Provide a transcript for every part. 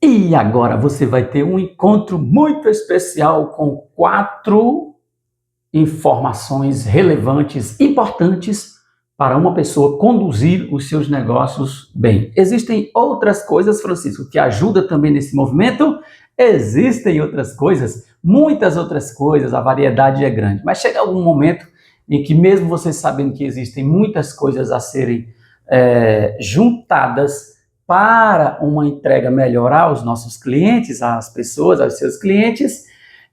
E agora você vai ter um encontro muito especial com 4 informações relevantes, importantes para uma pessoa conduzir os seus negócios bem. Existem outras coisas, Francisco, que ajudam também nesse movimento? Existem outras coisas, muitas outras coisas, a variedade é grande, mas chega algum momento em que mesmo você sabendo que existem muitas coisas a serem juntadas para uma entrega melhor aos nossos clientes, às pessoas, aos seus clientes,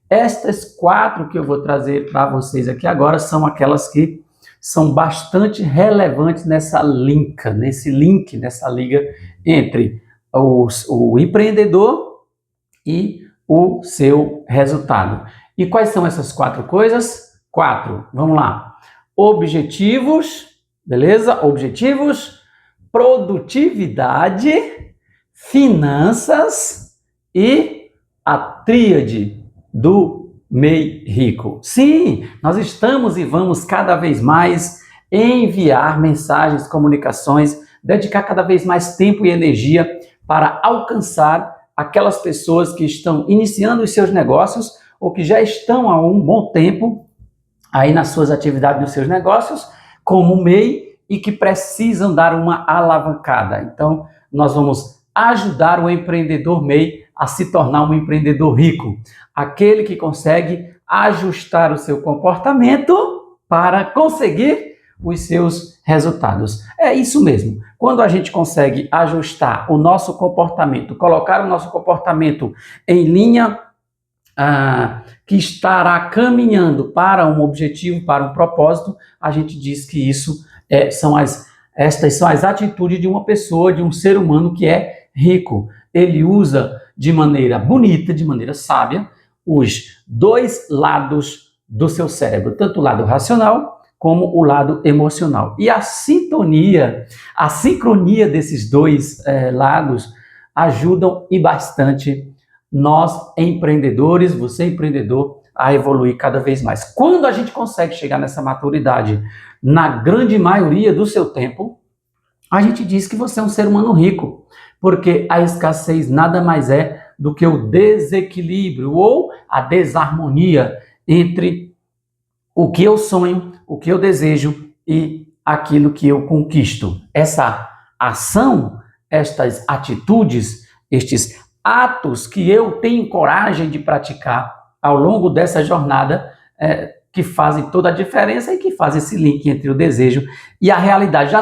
estas 4 que eu vou trazer para vocês aqui agora são aquelas que são bastante relevantes nessa liga entre o empreendedor e o seu resultado. E quais são essas 4 coisas? 4, vamos lá. Objetivos, beleza? Objetivos, produtividade, finanças e a tríade do MEI Rico. Sim, nós estamos e vamos cada vez mais enviar mensagens, comunicações, dedicar cada vez mais tempo e energia para alcançar aquelas pessoas que estão iniciando os seus negócios ou que já estão há um bom tempo aí nas suas atividades, nos seus negócios, como MEI, e que precisam dar uma alavancada. Então, nós vamos ajudar o empreendedor MEI a se tornar um empreendedor rico, aquele que consegue ajustar o seu comportamento para conseguir os seus resultados. É isso mesmo. Quando a gente consegue ajustar o nosso comportamento, colocar o nosso comportamento em linha que estará caminhando para um objetivo, para um propósito, a gente diz que estas são as atitudes de uma pessoa, de um ser humano que é rico. Ele usa de maneira bonita, de maneira sábia, os 2 lados do seu cérebro, tanto o lado racional como o lado emocional. E a sincronia desses 2 lados ajudam e bastante nós empreendedores, você empreendedor, a evoluir cada vez mais. Quando a gente consegue chegar nessa maturidade, na grande maioria do seu tempo, a gente diz que você é um ser humano rico, porque a escassez nada mais é do que o desequilíbrio ou a desarmonia entre o que eu sonho, o que eu desejo e aquilo que eu conquisto. Essa ação, estas atitudes, estes atos que eu tenho coragem de praticar ao longo dessa jornada, que fazem toda a diferença e que fazem esse link entre o desejo e a realidade.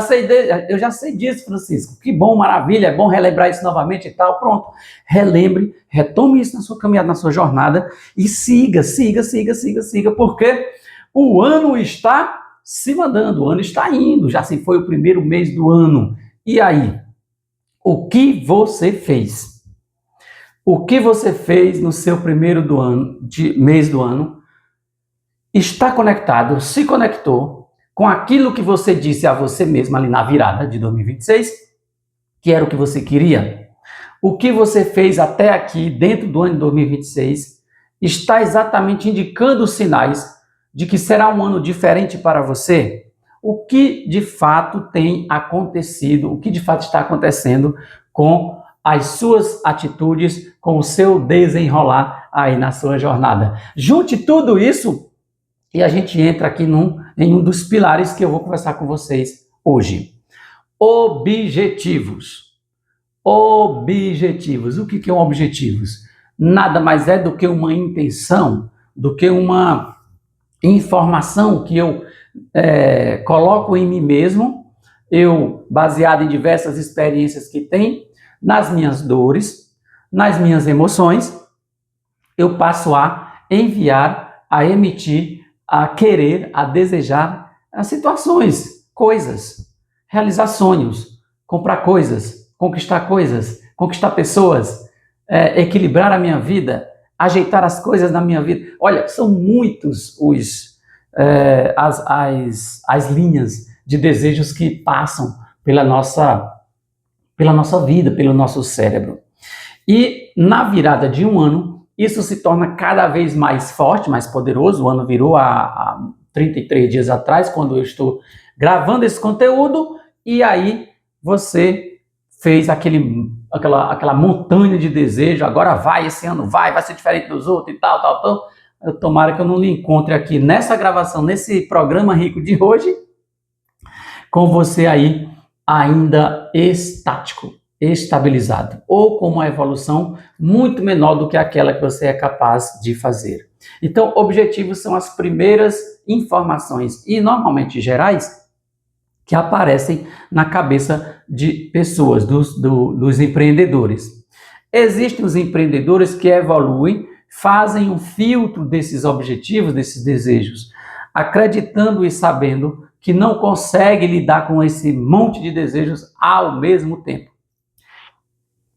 Eu já sei disso, Francisco. Que bom, maravilha, é bom relembrar isso novamente e tal. Pronto, relembre, retome isso na sua caminhada, na sua jornada e siga, porque o ano está se mandando, o ano está indo, já se foi o primeiro mês do ano. E aí, o que você fez? O que você fez no seu primeiro mês do ano está conectado, se conectou com aquilo que você disse a você mesmo ali na virada de 2026, que era o que você queria? O que você fez até aqui, dentro do ano de 2026, está exatamente indicando os sinais de que será um ano diferente para você? O que de fato tem acontecido, o que de fato está acontecendo com as suas atitudes, com o seu desenrolar aí na sua jornada? Junte tudo isso e a gente entra aqui em um dos pilares que eu vou conversar com vocês hoje. Objetivos. Objetivos. O que é um objetivos? Nada mais é do que uma intenção, do que uma informação que eu coloco em mim mesmo, baseado em diversas experiências que tenho, nas minhas dores, nas minhas emoções, eu passo a enviar, a emitir, a querer, a desejar situações, coisas, realizar sonhos, comprar coisas, conquistar pessoas, equilibrar a minha vida, ajeitar as coisas na minha vida. Olha, são muitos as linhas de desejos que passam pela nossa vida, pelo nosso cérebro. E na virada de um ano, isso se torna cada vez mais forte, mais poderoso. O ano virou há 33 dias atrás, quando eu estou gravando esse conteúdo, e aí você fez aquela montanha de desejo, agora vai, esse ano vai ser diferente dos outros e tal. Tomara que eu não lhe encontre aqui nessa gravação, nesse programa rico de hoje, com você aí ainda estático, estabilizado, ou com uma evolução muito menor do que aquela que você é capaz de fazer. Então, objetivos são as primeiras informações, e normalmente gerais, que aparecem na cabeça de pessoas, dos empreendedores. Existem os empreendedores que evoluem, fazem um filtro desses objetivos, desses desejos, acreditando e sabendo que não consegue lidar com esse monte de desejos ao mesmo tempo.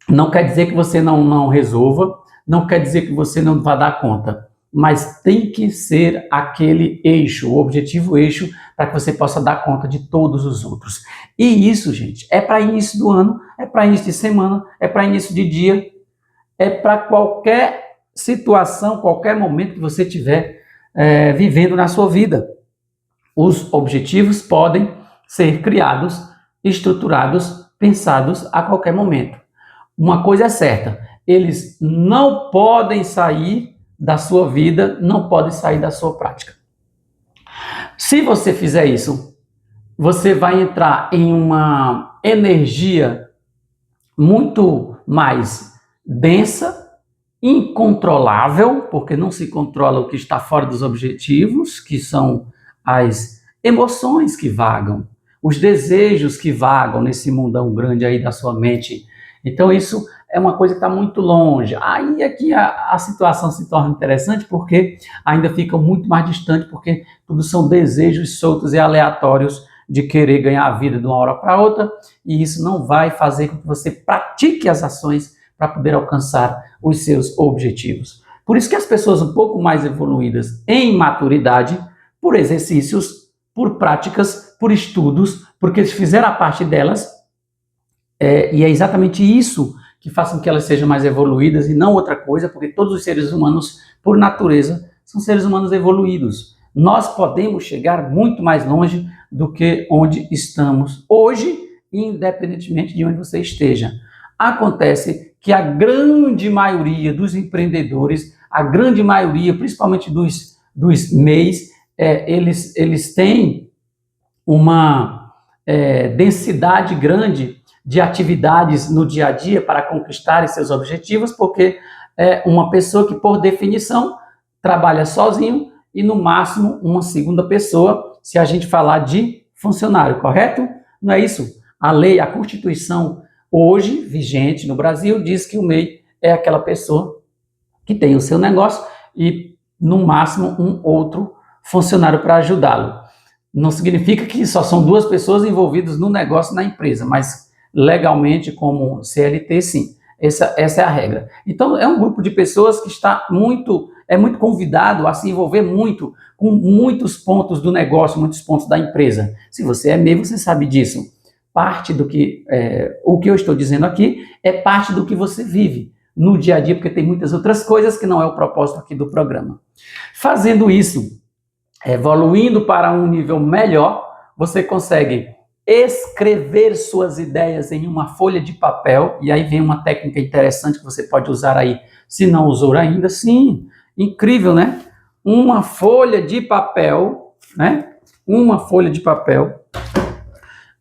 Não quer dizer que você não resolva, não quer dizer que você não vai dar conta, mas tem que ser aquele eixo, o objetivo eixo, para que você possa dar conta de todos os outros. E isso, gente, é para início do ano, é para início de semana, é para início de dia, é para qualquer situação, qualquer momento que você estiver vivendo na sua vida. Os objetivos podem ser criados, estruturados, pensados a qualquer momento. Uma coisa é certa, eles não podem sair da sua vida, não podem sair da sua prática. Se você fizer isso, você vai entrar em uma energia muito mais densa, incontrolável, porque não se controla o que está fora dos objetivos, que são as emoções que vagam, os desejos que vagam nesse mundão grande aí da sua mente. Então isso é uma coisa que está muito longe. Aí é que a situação se torna interessante, porque ainda fica muito mais distante, porque tudo são desejos soltos e aleatórios de querer ganhar a vida de uma hora para outra, e isso não vai fazer com que você pratique as ações para poder alcançar os seus objetivos. Por isso que as pessoas um pouco mais evoluídas em maturidade, por exercícios, por práticas, por estudos, porque eles fizeram a parte delas, e é exatamente isso que faz com que elas sejam mais evoluídas e não outra coisa, porque todos os seres humanos, por natureza, são seres humanos evoluídos. Nós podemos chegar muito mais longe do que onde estamos hoje, independentemente de onde você esteja. Acontece que a grande maioria dos empreendedores, a grande maioria, principalmente dos MEIs, eles têm uma densidade grande de atividades no dia a dia para conquistar seus objetivos, porque é uma pessoa que, por definição, trabalha sozinho e, no máximo, uma segunda pessoa, se a gente falar de funcionário, correto? Não é isso? A lei, a Constituição, hoje, vigente no Brasil, diz que o MEI é aquela pessoa que tem o seu negócio e, no máximo, um outro funcionário para ajudá-lo. Não significa que só são duas pessoas envolvidas no negócio, na empresa, mas legalmente, como CLT, sim. Essa é a regra. Então, é um grupo de pessoas que está muito convidado a se envolver muito com muitos pontos do negócio, muitos pontos da empresa. Se você é MEI, você sabe disso. Parte do que, o que eu estou dizendo aqui é parte do que você vive no dia a dia, porque tem muitas outras coisas que não é o propósito aqui do programa. Fazendo isso, evoluindo para um nível melhor, você consegue escrever suas ideias em uma folha de papel, e aí vem uma técnica interessante que você pode usar aí, se não usou ainda. Sim, incrível, né? Uma folha de papel, né? Uma folha de papel,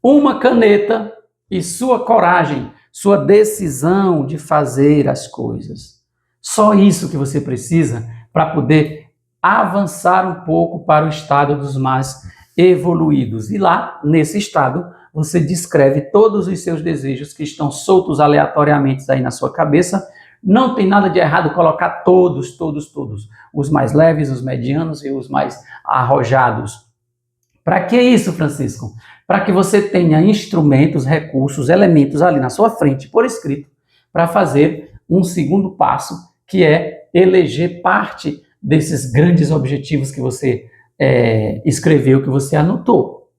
uma caneta e sua coragem, sua decisão de fazer as coisas. Só isso que você precisa para poder avançar um pouco para o estado dos mais evoluídos. E lá, nesse estado, você descreve todos os seus desejos que estão soltos aleatoriamente aí na sua cabeça. Não tem nada de errado colocar todos. Os mais leves, os medianos e os mais arrojados. Para que isso, Francisco? Para que você tenha instrumentos, recursos, elementos ali na sua frente, por escrito, para fazer um segundo passo, que é eleger parte desses grandes objetivos que você escreveu, que você anotou.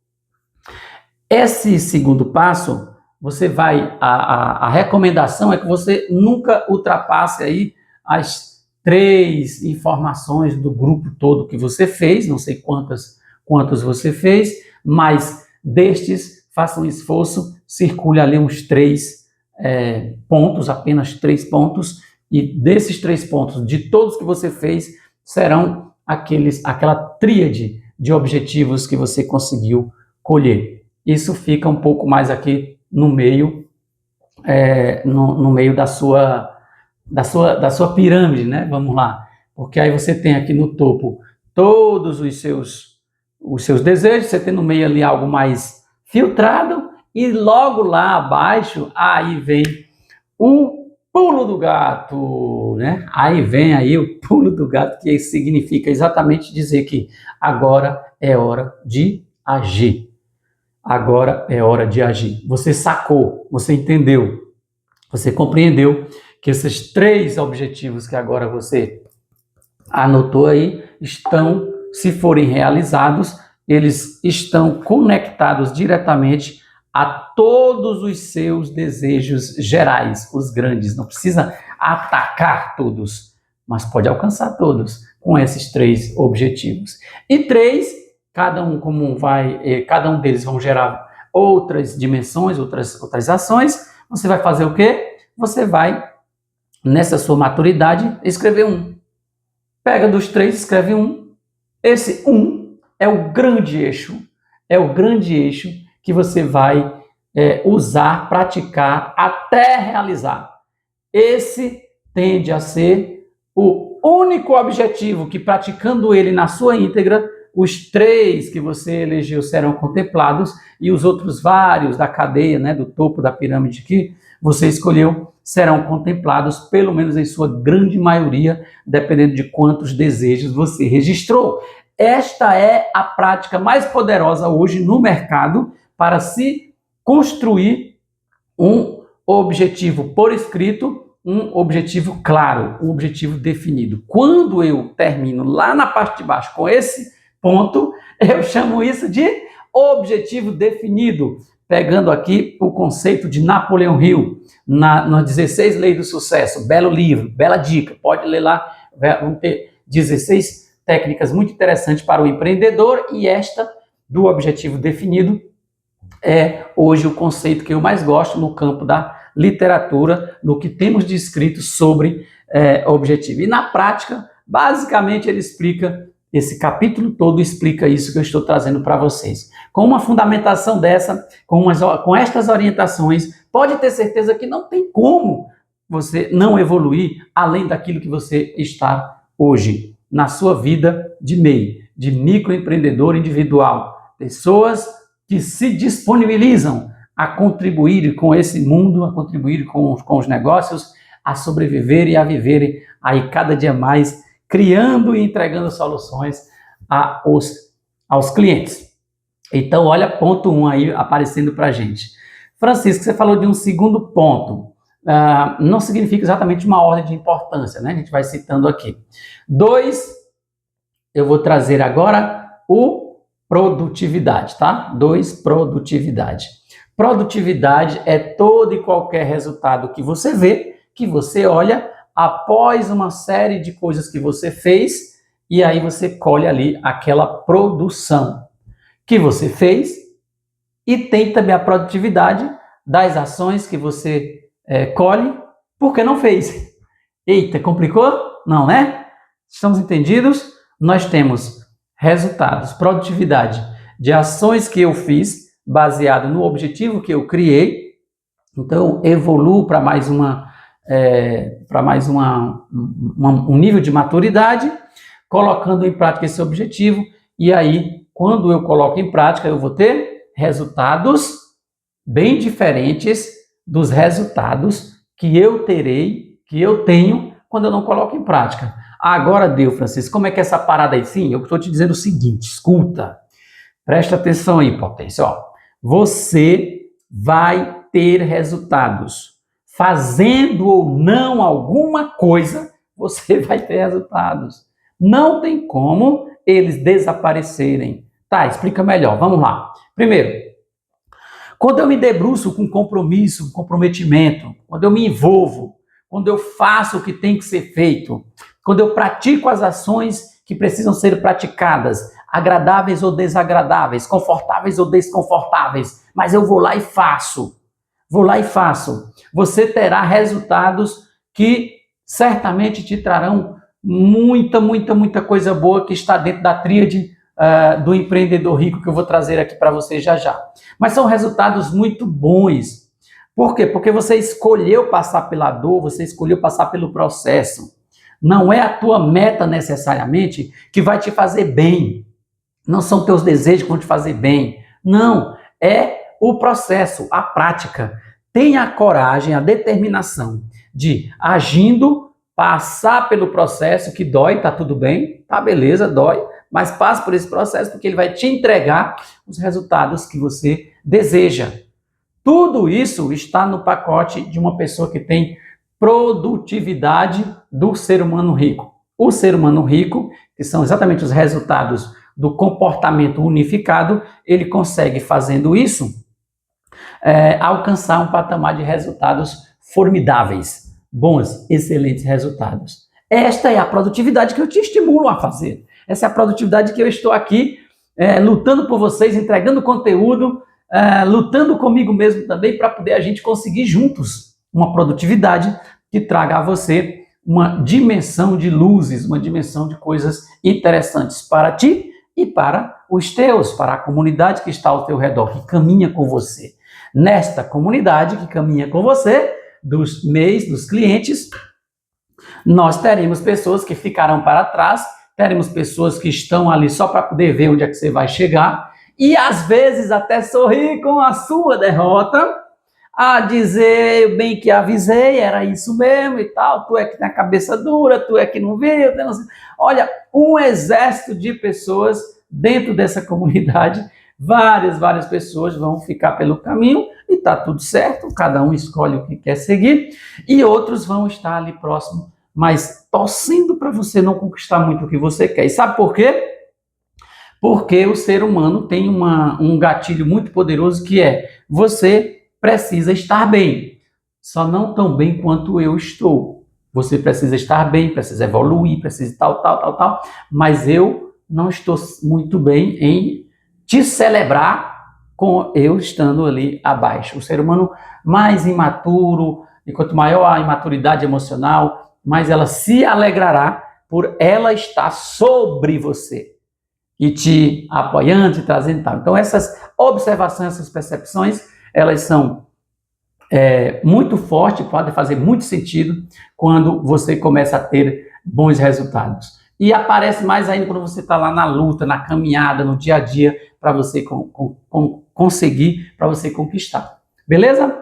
Esse segundo passo, você vai, a recomendação é que você nunca ultrapasse aí as 3 informações do grupo todo que você fez, não sei quantos você fez, mas destes, faça um esforço, circule ali uns 3 pontos, apenas 3 pontos, e desses 3 pontos, de todos que você fez, serão aquela tríade de objetivos que você conseguiu colher. Isso fica um pouco mais aqui no meio, no meio da sua pirâmide, né? Vamos lá. Porque aí você tem aqui no topo todos os seus desejos, você tem no meio ali algo mais filtrado, e logo lá abaixo, aí vem o pulo do gato, né? Aí vem aí o pulo do gato, que significa exatamente dizer que agora é hora de agir. Agora é hora de agir. Você sacou, você entendeu, você compreendeu que esses 3 objetivos que agora você anotou aí estão, se forem realizados, eles estão conectados diretamente a todos os seus desejos gerais, os grandes. Não precisa atacar todos, mas pode alcançar todos com esses 3 objetivos. E 3, cada um deles vão gerar outras dimensões, outras ações. Você vai fazer o quê? Você vai, nessa sua maturidade, escrever um. Pega dos 3, escreve um. Esse é o grande eixo. É o grande eixo que você vai usar, praticar, até realizar. Esse tende a ser o único objetivo que, praticando ele na sua íntegra, os 3 que você elegeu serão contemplados, e os outros vários da cadeia, né, do topo da pirâmide que você escolheu, serão contemplados, pelo menos em sua grande maioria, dependendo de quantos desejos você registrou. Esta é a prática mais poderosa hoje no mercado para se construir um objetivo por escrito, um objetivo claro, um objetivo definido. Quando eu termino lá na parte de baixo com esse ponto, eu chamo isso de objetivo definido, pegando aqui o conceito de Napoleão Hill, nas 16 Leis do Sucesso. Belo livro, bela dica, pode ler lá, vão ter 16 técnicas muito interessantes para o empreendedor, e esta do objetivo definido é hoje o conceito que eu mais gosto no campo da literatura, no que temos de escrito sobre objetivo. E na prática, basicamente, ele explica, esse capítulo todo explica isso que eu estou trazendo para vocês. Com uma fundamentação dessa, com estas orientações, pode ter certeza que não tem como você não evoluir além daquilo que você está hoje, na sua vida de MEI, de microempreendedor individual. Pessoas que se disponibilizam a contribuir com esse mundo, a contribuir com os negócios, a sobreviver e a viverem aí cada dia mais, criando e entregando soluções aos clientes. Então, olha, ponto 1 aí aparecendo para a gente. Francisco, você falou de um segundo ponto. Não significa exatamente uma ordem de importância, né? A gente vai citando aqui. 2, eu vou trazer agora o produtividade, tá? 2, produtividade. Produtividade é todo e qualquer resultado que você vê, que você olha, após uma série de coisas que você fez, e aí você colhe ali aquela produção que você fez, e tem também a produtividade das ações que você colhe porque não fez. Eita, complicou? Não, né? Estamos entendidos? Nós temos resultados, produtividade de ações que eu fiz, baseado no objetivo que eu criei. Então, evoluo para mais um nível de maturidade, colocando em prática esse objetivo, e aí, quando eu coloco em prática, eu vou ter resultados bem diferentes dos resultados que eu tenho quando eu não coloco em prática. Agora deu, Francisco, como é que é essa parada aí? Sim, eu estou te dizendo o seguinte, escuta, presta atenção aí, potência, ó. Você vai ter resultados. Fazendo ou não alguma coisa, você vai ter resultados. Não tem como eles desaparecerem. Tá, explica melhor, vamos lá. Primeiro, quando eu me debruço com compromisso, comprometimento, quando eu me envolvo, quando eu faço o que tem que ser feito, quando eu pratico as ações que precisam ser praticadas, agradáveis ou desagradáveis, confortáveis ou desconfortáveis, mas eu vou lá e faço. vou lá e faço. Você terá resultados que certamente te trarão muita coisa boa que está dentro da tríade do empreendedor rico que eu vou trazer aqui para você já já. Mas são resultados muito bons. Por quê? Porque você escolheu passar pela dor, você escolheu passar pelo processo. Não é a tua meta necessariamente que vai te fazer bem. Não são teus desejos que vão te fazer bem. Não, é o processo, a prática. Tenha a coragem, a determinação de, agindo, passar pelo processo que dói, tá tudo bem, tá beleza, dói, mas passe por esse processo porque ele vai te entregar os resultados que você deseja. Tudo isso está no pacote de uma pessoa que tem produtividade do ser humano rico. O ser humano rico, que são exatamente os resultados do comportamento unificado, ele consegue, fazendo isso, alcançar um patamar de resultados formidáveis, bons, excelentes resultados. Esta é a produtividade que eu te estimulo a fazer. Essa é a produtividade que eu estou aqui lutando por vocês, entregando conteúdo, lutando comigo mesmo também para poder a gente conseguir juntos uma produtividade que traga a você uma dimensão de luzes, uma dimensão de coisas interessantes para ti e para os teus, para a comunidade que está ao teu redor, que caminha com você. Nesta comunidade que caminha com você, dos MEIs, dos clientes, nós teremos pessoas que ficarão para trás, teremos pessoas que estão ali só para poder ver onde é que você vai chegar, e às vezes até sorrir com a sua derrota, a dizer, bem que avisei, era isso mesmo e tal, tu é que tem a cabeça dura, tu é que não viu. Olha, um exército de pessoas dentro dessa comunidade, várias pessoas vão ficar pelo caminho e tá tudo certo, cada um escolhe o que quer seguir, e outros vão estar ali próximo, mas torcendo para você não conquistar muito o que você quer. E sabe por quê? Porque o ser humano tem um gatilho muito poderoso que é: você precisa estar bem, só não tão bem quanto eu estou. Você precisa estar bem, precisa evoluir, precisa tal, mas eu não estou muito bem em te celebrar com eu estando ali abaixo. O ser humano mais imaturo, e quanto maior a imaturidade emocional, mais ela se alegrará por ela estar sobre você e te apoiando, te trazendo tal. Então essas observações, essas percepções, elas são muito fortes, podem fazer muito sentido quando você começa a ter bons resultados. E aparece mais ainda quando você está lá na luta, na caminhada, no dia a dia, para você conseguir, para você conquistar. Beleza?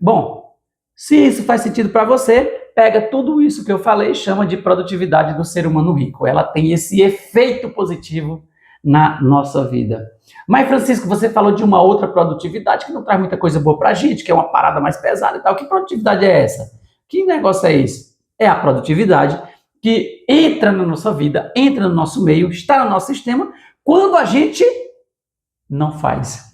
Bom, se isso faz sentido para você, pega tudo isso que eu falei e chama de produtividade do ser humano rico. Ela tem esse efeito positivo na nossa vida. Mas, Francisco, você falou de uma outra produtividade que não traz muita coisa boa para a gente, que é uma parada mais pesada e tal. Que produtividade é essa? Que negócio é esse? É a produtividade que entra na nossa vida, entra no nosso meio, está no nosso sistema, quando a gente não faz.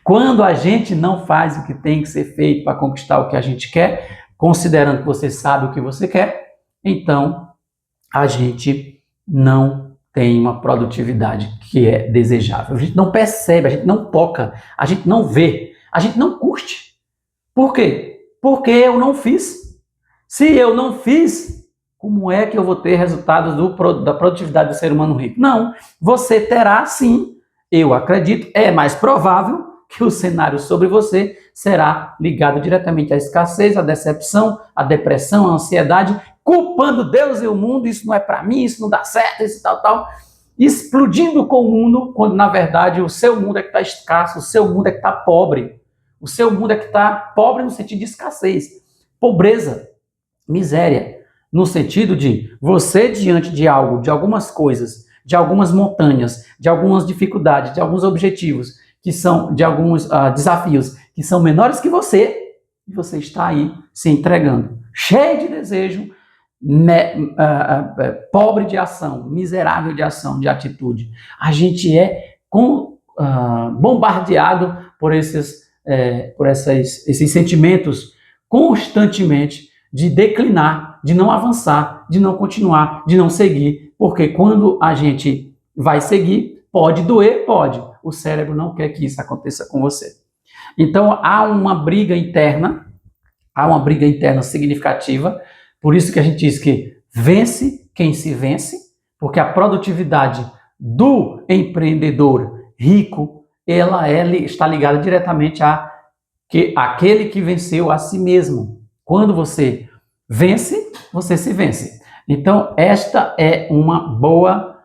Quando a gente não faz o que tem que ser feito para conquistar o que a gente quer, considerando que você sabe o que você quer, então a gente não tem uma produtividade que é desejável. A gente não percebe, a gente não toca, a gente não vê, a gente não curte. Por quê? Porque eu não fiz. Se eu não fiz, como é que eu vou ter resultados da produtividade do ser humano rico? Não, você terá sim, eu acredito, é mais provável que o cenário sobre você será ligado diretamente à escassez, à decepção, à depressão, à ansiedade, culpando Deus e o mundo, isso não é para mim, isso não dá certo, isso tal, explodindo com o mundo, quando na verdade o seu mundo é que está escasso, o seu mundo é que está pobre, o seu mundo é que está pobre no sentido de escassez, pobreza, miséria, no sentido de você diante de algo, de algumas coisas, de algumas montanhas, de algumas dificuldades, de alguns objetivos, que são de alguns desafios que são menores que você, e você está aí se entregando, cheio de desejo, pobre de ação, miserável de ação, de atitude. A gente é bombardeado por esses sentimentos constantemente de declinar, de não avançar, de não continuar, de não seguir, porque quando a gente vai seguir, pode doer, pode. O cérebro não quer que isso aconteça com você. Então há uma briga interna significativa, por isso que a gente diz que vence quem se vence, porque a produtividade do empreendedor rico, está ligada diretamente àquele que venceu a si mesmo. Quando você vence, você se vence. Então, esta é uma boa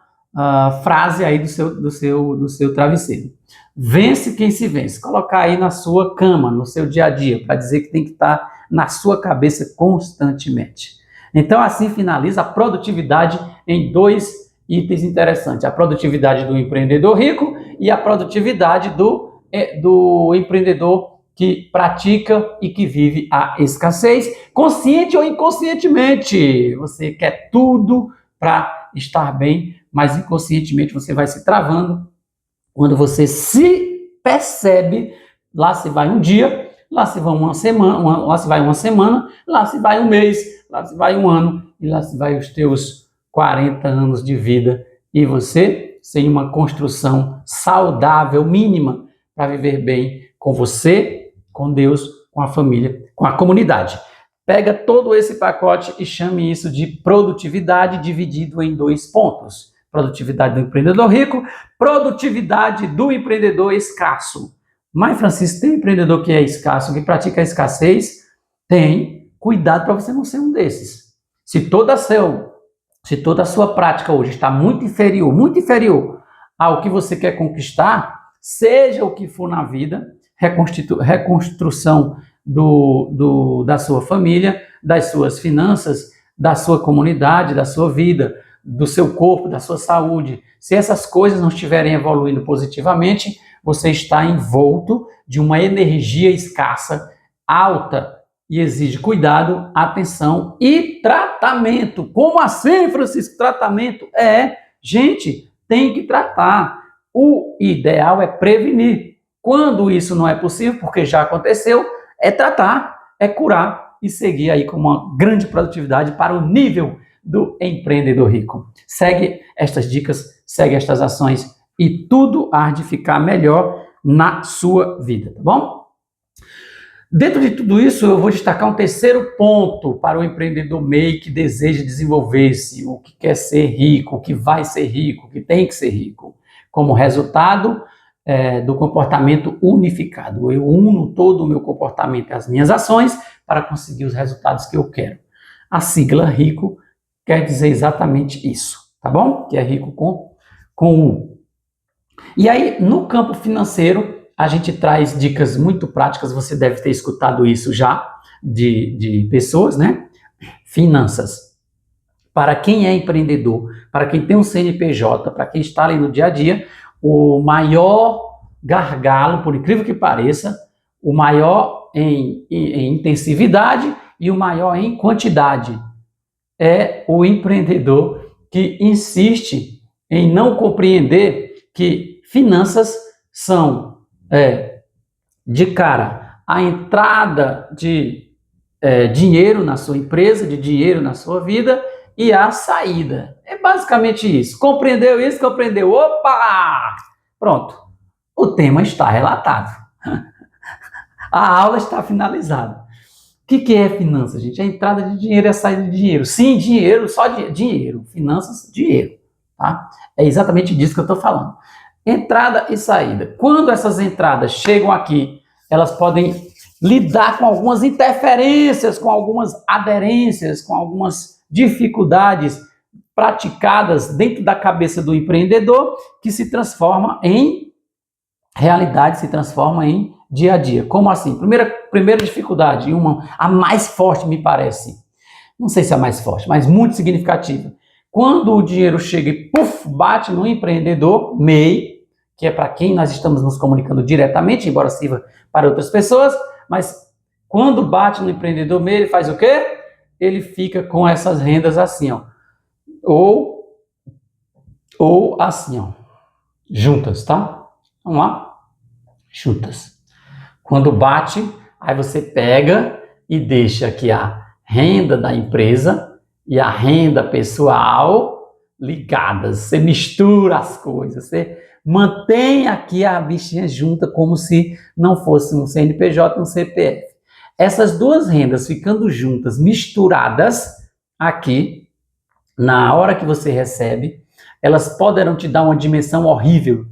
frase aí do seu travesseiro. Vence quem se vence. Colocar aí na sua cama, no seu dia a dia, para dizer que tem que estar na sua cabeça constantemente. Então, assim finaliza a produtividade em 2 itens interessantes. A produtividade do empreendedor rico e a produtividade do empreendedor que pratica e que vive a escassez, consciente ou inconscientemente. Você quer tudo para estar bem, mas inconscientemente você vai se travando. Quando você se percebe, lá se vai um dia, lá se vai uma semana, lá se vai um mês, lá se vai um ano, e lá se vai os teus 40 anos de vida, e você sem uma construção saudável, mínima, para viver bem com você, com Deus, com a família, com a comunidade. Pega todo esse pacote e chame isso de produtividade dividido em 2 pontos. Produtividade do empreendedor rico, produtividade do empreendedor escasso. Mas, Francisco, tem empreendedor que é escasso, que pratica a escassez? Tem. Cuidado para você não ser um desses. Se toda a sua prática hoje está muito inferior ao que você quer conquistar, seja o que for na vida, reconstrução da sua família, das suas finanças, da sua comunidade, da sua vida, do seu corpo, da sua saúde. Se essas coisas não estiverem evoluindo positivamente, você está envolto de uma energia escassa, alta, e exige cuidado, atenção e tratamento. Como assim, Francisco? Tratamento? Gente, tem que tratar. O ideal é prevenir. Quando isso não é possível, porque já aconteceu, é tratar, é curar e seguir aí com uma grande produtividade para o nível do empreendedor rico. Segue estas dicas, segue estas ações e tudo há de ficar melhor na sua vida, tá bom? Dentro de tudo isso, eu vou destacar um terceiro ponto para o empreendedor MEI que deseja desenvolver-se, o que quer ser rico, o que vai ser rico, o que tem que ser rico, como resultado do comportamento unificado. Eu uno todo o meu comportamento e as minhas ações para conseguir os resultados que eu quero. A sigla RICO quer dizer exatamente isso, tá bom? Que é rico com U. E aí, no campo financeiro, a gente traz dicas muito práticas, você deve ter escutado isso já, de pessoas, né? Finanças. Para quem é empreendedor, para quem tem um CNPJ, para quem está ali no dia a dia, o maior gargalo, por incrível que pareça, o maior em intensividade e o maior em quantidade, é o empreendedor que insiste em não compreender que finanças são, de cara, a entrada de dinheiro na sua empresa, de dinheiro na sua vida e a saída. É basicamente isso. Compreendeu isso? Compreendeu? Opa! Pronto. O tema está relatado. A aula está finalizada. O que é finanças, gente? A entrada de dinheiro e a saída de dinheiro. Sim, dinheiro, só dinheiro. Finanças, dinheiro. Tá? É exatamente disso que eu estou falando. Entrada e saída. Quando essas entradas chegam aqui, elas podem lidar com algumas interferências, com algumas aderências, com algumas dificuldades praticadas dentro da cabeça do empreendedor, que se transforma em realidade, se transforma em dia a dia. Como assim? Primeira dificuldade, a mais forte me parece, não sei se é a mais forte, mas muito significativa. Quando o dinheiro chega e bate no empreendedor MEI, que é para quem nós estamos nos comunicando diretamente, embora sirva para outras pessoas, mas quando bate no empreendedor MEI, ele faz o quê? Ele fica com essas rendas assim, ó, ou assim, ó, juntas, tá? Vamos lá? Juntas. Quando bate, aí você pega e deixa aqui a renda da empresa e a renda pessoal ligadas. Você mistura as coisas, Mantém aqui a bichinha junta como se não fosse um CNPJ e um CPF. Essas duas rendas ficando juntas, misturadas aqui, na hora que você recebe, elas poderão te dar uma dimensão horrível.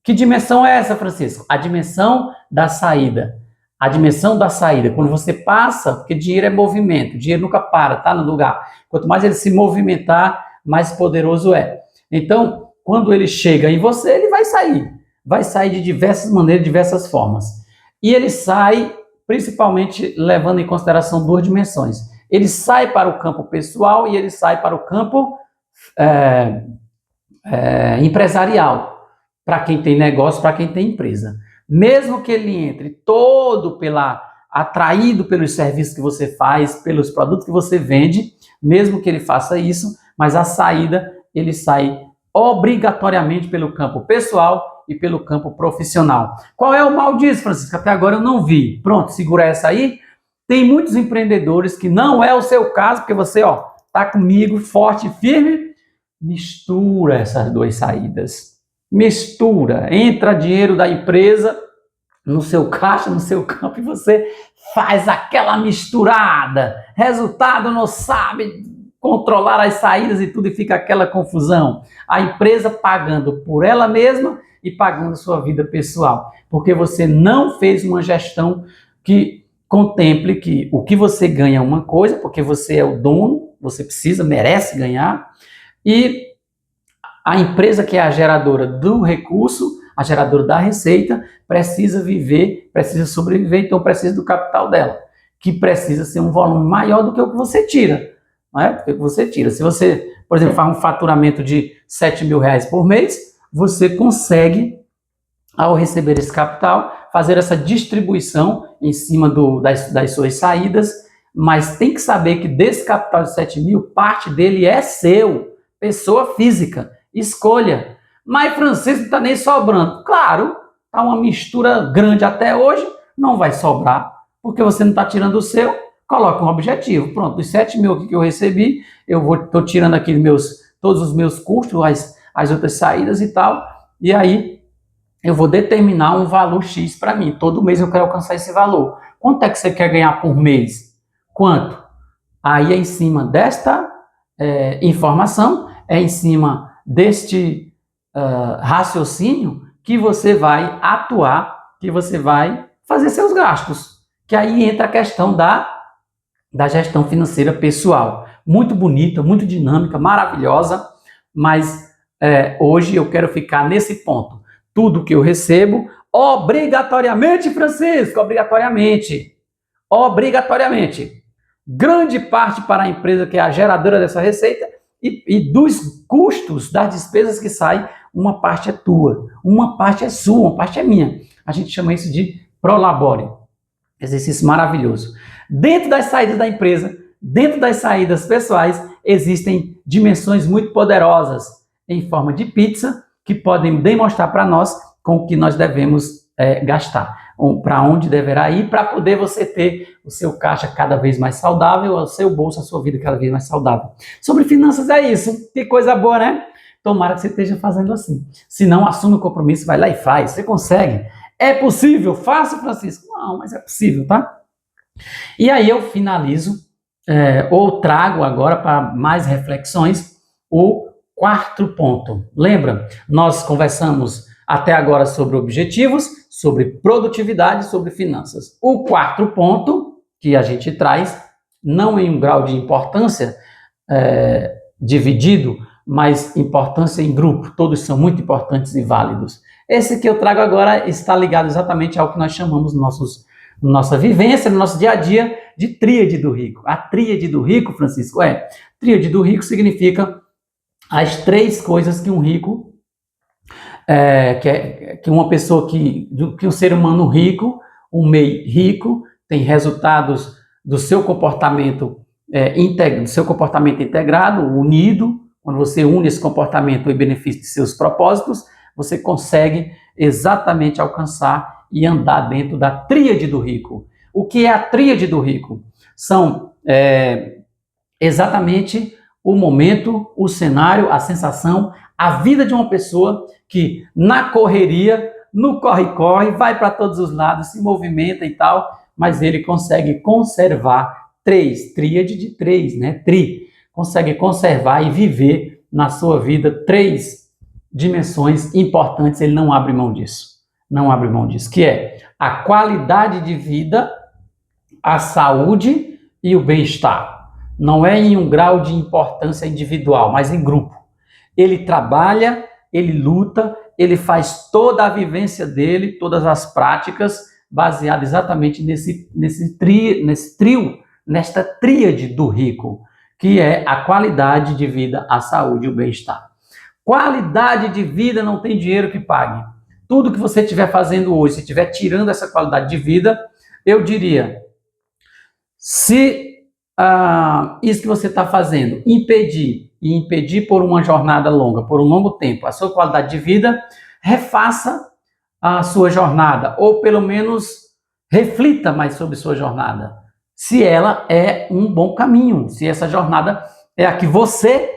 Que dimensão é essa, Francisco? A dimensão da saída. A dimensão da saída. Quando você passa, porque dinheiro é movimento, dinheiro nunca para, tá no lugar. Quanto mais ele se movimentar, mais poderoso é. Então, quando ele chega em você, ele vai sair. Vai sair de diversas maneiras, de diversas formas. E ele sai, principalmente, levando em consideração duas dimensões. Ele sai para o campo pessoal e ele sai para o campo empresarial. Para quem tem negócio, para quem tem empresa. Mesmo que ele entre todo atraído pelos serviços que você faz, pelos produtos que você vende, mesmo que ele faça isso, mas a saída, ele sai obrigatoriamente pelo campo pessoal e pelo campo profissional. Qual é o mal disso, Francisco? Até agora eu não vi. Pronto, segura essa aí. Tem muitos empreendedores que não é o seu caso, porque você, tá comigo, forte e firme. Mistura essas duas saídas. Mistura. Entra dinheiro da empresa no seu caixa, no seu campo, e você faz aquela misturada. Resultado, não sabe controlar as saídas e tudo, e fica aquela confusão. A empresa pagando por ela mesma e pagando sua vida pessoal, porque você não fez uma gestão que contemple que o que você ganha é uma coisa, porque você é o dono, você precisa, merece ganhar, e a empresa que é a geradora do recurso, a geradora da receita, precisa viver, precisa sobreviver, então precisa do capital dela, que precisa ser um volume maior do que o que você tira. Não é? Porque você tira. Se você, por exemplo, faz um faturamento de 7 mil reais por mês, você consegue, ao receber esse capital, fazer essa distribuição em cima das suas saídas, mas tem que saber que desse capital de 7 mil, parte dele é seu, pessoa física, escolha. Mas Francisco, não está nem sobrando. Claro, está uma mistura grande até hoje, não vai sobrar, porque você não está tirando o seu. Coloca um objetivo. Pronto, dos 7 mil aqui que eu recebi, estou tirando aqui todos os meus custos, as outras saídas e tal, e aí eu vou determinar um valor X para mim. Todo mês eu quero alcançar esse valor. Quanto é que você quer ganhar por mês? Quanto? Aí é em cima desta informação, é em cima deste raciocínio que você vai atuar, que você vai fazer seus gastos. Que aí entra a questão da gestão financeira pessoal. Muito bonita, muito dinâmica, maravilhosa, mas hoje eu quero ficar nesse ponto. Tudo que eu recebo, obrigatoriamente, Francisco, obrigatoriamente, grande parte para a empresa que é a geradora dessa receita e dos custos, das despesas que saem, uma parte é tua, uma parte é sua, uma parte é minha. A gente chama isso de prolabore. Exercício maravilhoso. Dentro das saídas da empresa, dentro das saídas pessoais, existem dimensões muito poderosas em forma de pizza que podem demonstrar para nós com o que nós devemos gastar, para onde deverá ir, para poder você ter o seu caixa cada vez mais saudável, o seu bolso, a sua vida cada vez mais saudável. Sobre finanças é isso. Que coisa boa, né? Tomara que você esteja fazendo assim. Se não, assume o compromisso, vai lá e faz. Você consegue. É possível? Fácil, Francisco? Não, mas é possível, tá? E aí eu finalizo, ou trago agora para mais reflexões, o quarto ponto. Lembra? Nós conversamos até agora sobre objetivos, sobre produtividade, sobre finanças. O quarto ponto que a gente traz, não em um grau de importância dividido, mas importância em grupo. Todos são muito importantes e válidos. Esse que eu trago agora está ligado exatamente ao que nós chamamos nossa vivência, no nosso dia a dia, de tríade do rico. A tríade do rico, Francisco, tríade do rico significa as três coisas que um rico, que uma pessoa que um ser humano rico, um MEI rico, tem resultados do seu comportamento integrado, unido. Quando você une esse comportamento em benefício de seus propósitos, você consegue exatamente alcançar e andar dentro da tríade do rico. O que é a tríade do rico? São exatamente o momento, o cenário, a sensação, a vida de uma pessoa que na correria, no corre-corre, vai para todos os lados, se movimenta e tal, mas ele consegue conservar tríade de três, né? Consegue conservar e viver na sua vida 3 dimensões importantes, ele não abre mão disso. Não abre mão disso, que é a qualidade de vida, a saúde e o bem-estar. Não é em um grau de importância individual, mas em grupo. Ele trabalha, ele luta, ele faz toda a vivência dele, todas as práticas, baseado exatamente nesse trio, nesta tríade do rico, que é a qualidade de vida, a saúde e o bem-estar. Qualidade de vida não tem dinheiro que pague. Tudo que você estiver fazendo hoje, se estiver tirando essa qualidade de vida, eu diria, se isso que você está fazendo impedir por uma jornada longa, por um longo tempo, a sua qualidade de vida, refaça a sua jornada, ou pelo menos reflita mais sobre sua jornada, se ela é um bom caminho, se essa jornada é a que você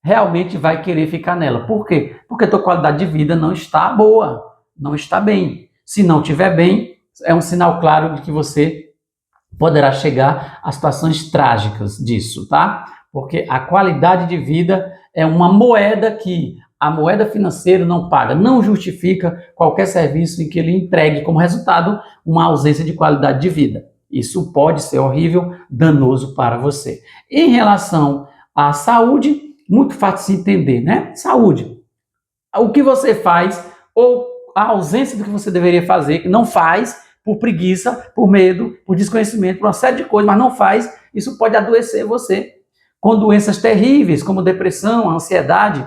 realmente vai querer ficar nela. Por quê? Porque a tua qualidade de vida não está boa, não está bem. Se não estiver bem, é um sinal claro de que você poderá chegar a situações trágicas disso, tá? Porque a qualidade de vida é uma moeda que a moeda financeira não paga, não justifica qualquer serviço em que ele entregue como resultado uma ausência de qualidade de vida. Isso pode ser horrível, danoso para você. Em relação à saúde, muito fácil de se entender, né? Saúde. O que você faz ou a ausência do que você deveria fazer, que não faz, por preguiça, por medo, por desconhecimento, por uma série de coisas, mas não faz, isso pode adoecer você. Com doenças terríveis, como depressão, ansiedade,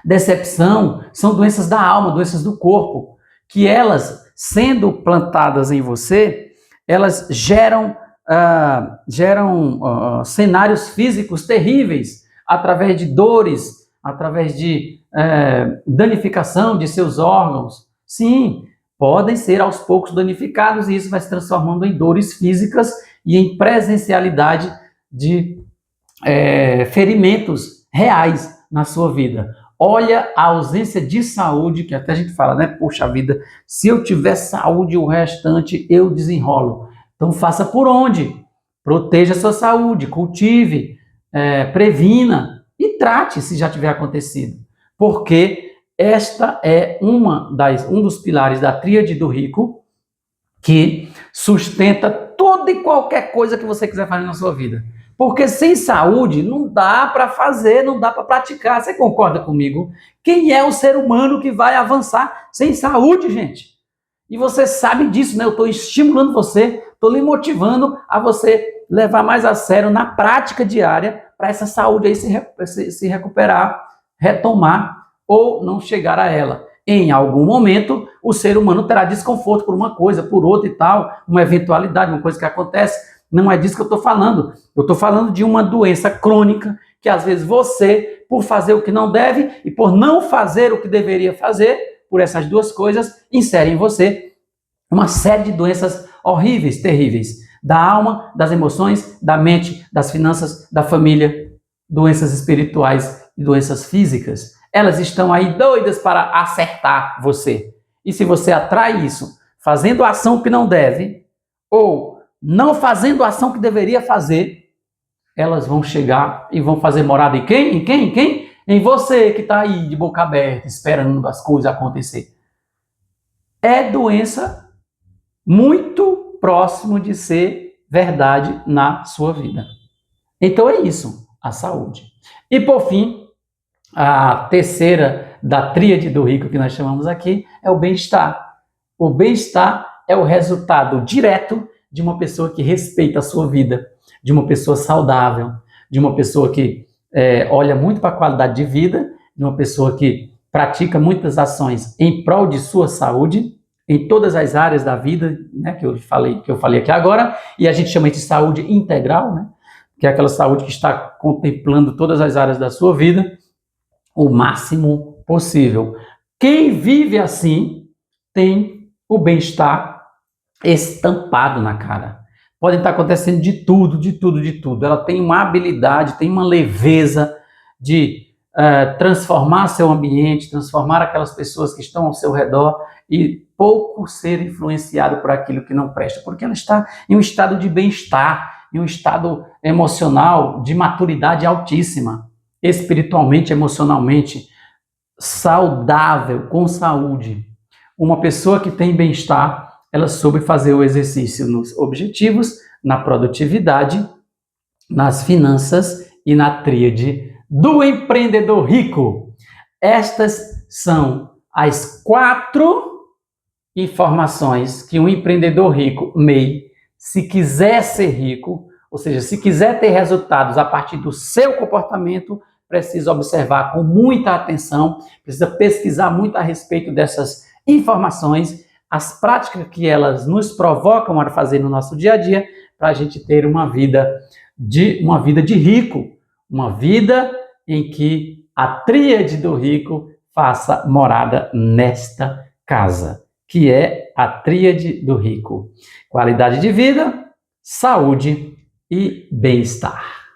decepção, são doenças da alma, doenças do corpo, que elas, sendo plantadas em você, elas geram cenários físicos terríveis, através de dores, através de danificação de seus órgãos. Sim, podem ser aos poucos danificados e isso vai se transformando em dores físicas e em presencialidade de ferimentos reais na sua vida. Olha a ausência de saúde, que até a gente fala, né? Poxa vida, se eu tiver saúde, o restante eu desenrolo. Então faça por onde? Proteja a sua saúde, cultive, previna e trate se já tiver acontecido. Porque esta é um dos pilares da tríade do rico que sustenta toda e qualquer coisa que você quiser fazer na sua vida. Porque sem saúde não dá para fazer, não dá para praticar. Você concorda comigo? Quem é o ser humano que vai avançar sem saúde, gente? E você sabe disso, né? Eu estou estimulando você, estou lhe motivando a você levar mais a sério na prática diária para essa saúde aí se recuperar, retomar ou não chegar a ela. Em algum momento, o ser humano terá desconforto por uma coisa, por outra e tal, uma eventualidade, uma coisa que acontece. Não é disso que eu estou falando. Eu estou falando de uma doença crônica que às vezes você, por fazer o que não deve e por não fazer o que deveria fazer, por essas duas coisas, insere em você uma série de doenças horríveis, terríveis, da alma, das emoções, da mente, das finanças, da família, doenças espirituais e doenças físicas. Elas estão aí doidas para acertar você. E se você atrai isso fazendo a ação que não deve ou não fazendo a ação que deveria fazer, elas vão chegar e vão fazer morada em quem? Em quem? Em quem? Em você que está aí de boca aberta, esperando as coisas acontecer. É doença muito próximo de ser verdade na sua vida. Então é isso, a saúde. E por fim, a terceira da tríade do rico que nós chamamos aqui é o bem-estar. O bem-estar é o resultado direto de uma pessoa que respeita a sua vida, de uma pessoa saudável, de uma pessoa que olha muito para a qualidade de vida, de uma pessoa que pratica muitas ações em prol de sua saúde, em todas as áreas da vida, né, que eu falei aqui agora, e a gente chama de saúde integral, né, que é aquela saúde que está contemplando todas as áreas da sua vida, o máximo possível. Quem vive assim tem o bem-estar estampado na cara. Pode estar acontecendo de tudo, de tudo, de tudo. Ela tem uma habilidade, tem uma leveza de transformar seu ambiente, transformar aquelas pessoas que estão ao seu redor e pouco ser influenciado por aquilo que não presta, porque ela está em um estado de bem-estar, em um estado emocional de maturidade altíssima, espiritualmente, emocionalmente, saudável, com saúde. Uma pessoa que tem bem-estar, ela soube fazer o exercício nos objetivos, na produtividade, nas finanças e na tríade do empreendedor rico. Estas são as 4 informações que um empreendedor rico, MEI, se quiser ser rico, ou seja, se quiser ter resultados a partir do seu comportamento, precisa observar com muita atenção, precisa pesquisar muito a respeito dessas informações, as práticas que elas nos provocam a fazer no nosso dia a dia, para a gente ter uma vida de rico, uma vida em que a tríade do rico faça morada nesta casa, que é a tríade do rico: qualidade de vida, saúde e bem-estar.